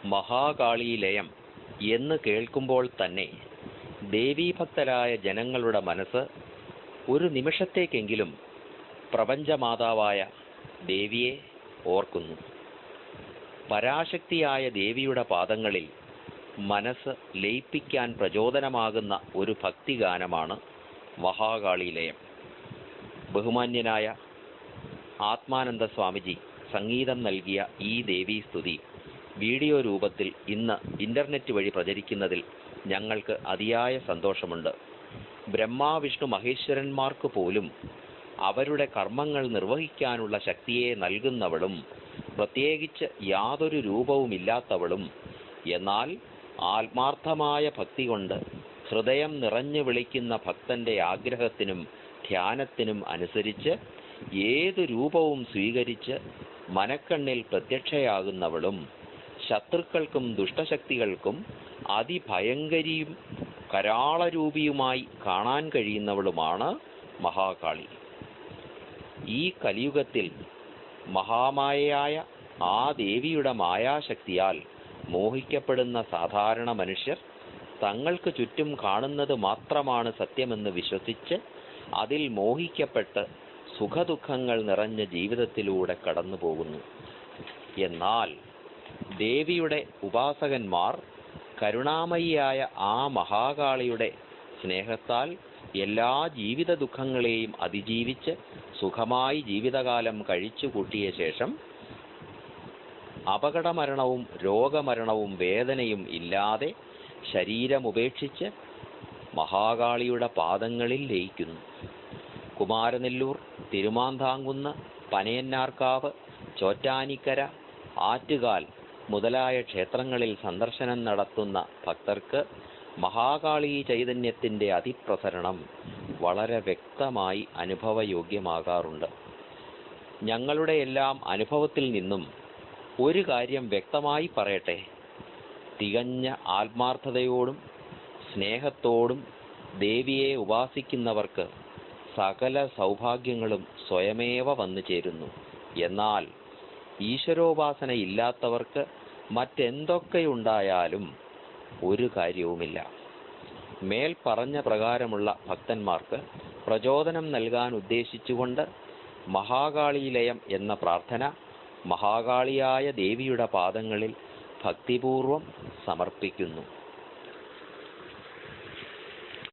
മഹാകാളീലയം എന്ന് കേൾക്കുമ്പോൾ തന്നെ ദേവീഭക്തരായ ജനങ്ങളുടെ മനസ്സ് ഒരു നിമിഷത്തേക്കെങ്കിലും പ്രപഞ്ചമാതാവായ ദേവിയെ ഓർക്കുന്നു. പരാശക്തിയായ ദേവിയുടെ പാദങ്ങളിൽ മനസ്സ് ലയിപ്പിക്കാൻ പ്രചോദനമാകുന്ന ഒരു ഭക്തിഗാനമാണ് മഹാകാളീലയം. ബഹുമാന്യനായ ആത്മാനന്ദ സ്വാമിജി സംഗീതം നൽകിയ ഈ ദേവീസ്തുതി വീഡിയോ രൂപത്തിൽ ഇന്ന് ഇന്റർനെറ്റ് വഴി പ്രചരിക്കുന്നതിൽ ഞങ്ങൾക്ക് അതിയായ സന്തോഷമുണ്ട്. ബ്രഹ്മാ വിഷ്ണു മഹേശ്വരന്മാർക്ക് പോലും അവരുടെ കർമ്മങ്ങൾ നിർവഹിക്കാനുള്ള ശക്തിയെ നൽകുന്നവളും പ്രത്യേകിച്ച് യാതൊരു രൂപവുമില്ലാത്തവളും എന്നാൽ ആത്മാർത്ഥമായ ഭക്തി കൊണ്ട് ഹൃദയം നിറഞ്ഞു വിളിക്കുന്ന ഭക്തന്റെ ആഗ്രഹത്തിനും ധ്യാനത്തിനും അനുസരിച്ച് ഏതു രൂപവും സ്വീകരിച്ച് മനക്കണ്ണിൽ പ്രത്യക്ഷയാകുന്നവളും ശത്രുക്കൾക്കും ദുഷ്ടശക്തികൾക്കും അതിഭയങ്കരിയും കരാളരൂപിയുമായി കാണാൻ കഴിയുന്നവളുമാണ് മഹാകാളി. ഈ കലിയുഗത്തിൽ മഹാമായയായ ആ ദേവിയുടെ മായാശക്തിയാൽ മോഹിക്കപ്പെടുന്ന സാധാരണ മനുഷ്യർ തങ്ങൾക്ക് ചുറ്റും കാണുന്നത് മാത്രമാണ് സത്യമെന്ന് വിശ്വസിച്ച് അതിൽ മോഹിക്കപ്പെട്ട് സുഖദുഃഖങ്ങൾ നിറഞ്ഞ ജീവിതത്തിലൂടെ കടന്നു പോകുന്നു. എന്നാൽ ദേവിയുടെ ഉപാസകന്മാർ കരുണാമയിയായ ആ മഹാകാളിയുടെ സ്നേഹത്താൽ എല്ലാ ജീവിത ദുഃഖങ്ങളെയും അതിജീവിച്ച് സുഖമായി ജീവിതകാലം കഴിച്ചു കൂട്ടിയ ശേഷം അപകടമരണവും രോഗമരണവും വേദനയും ഇല്ലാതെ ശരീരമുപേക്ഷിച്ച് മഹാകാളിയുടെ പാദങ്ങളിൽ ലയിക്കുന്നു. കുമാരനെല്ലൂർ, തിരുമാന്താംകുന്ന്, പനയന്നാർക്കാവ്, ചോറ്റാനിക്കര, ആറ്റുകാൽ മുതലായ ക്ഷേത്രങ്ങളിൽ സന്ദർശനം നടത്തുന്ന ഭക്തർക്ക് മഹാകാളി ചൈതന്യത്തിൻ്റെ അതിപ്രസരണം വളരെ വ്യക്തമായി അനുഭവയോഗ്യമാകാറുണ്ട്. ഞങ്ങളുടെ എല്ലാം അനുഭവത്തിൽ നിന്നും ഒരു കാര്യം വ്യക്തമായി പറയട്ടെ. തികഞ്ഞ ആത്മാർത്ഥതയോടും സ്നേഹത്തോടും ദേവിയെ ഉപാസിക്കുന്നവർക്ക് സകല സൗഭാഗ്യങ്ങളും സ്വയമേവ വന്നു ചേരുന്നു. എന്നാൽ ഈശ്വരോപാസന ഇല്ലാത്തവർക്ക് മറ്റെന്തൊക്കെയുണ്ടായാലും ഒരു കാര്യവുമില്ല. മേൽ പറഞ്ഞ പ്രകാരമുള്ള ഭക്തന്മാർക്ക് പ്രചോദനം നൽകാൻ ഉദ്ദേശിച്ചുകൊണ്ട് മഹാകാളീലയം എന്ന പ്രാർത്ഥന മഹാകാളിയായ ദേവിയുടെ പാദങ്ങളിൽ ഭക്തിപൂർവം സമർപ്പിക്കുന്നു.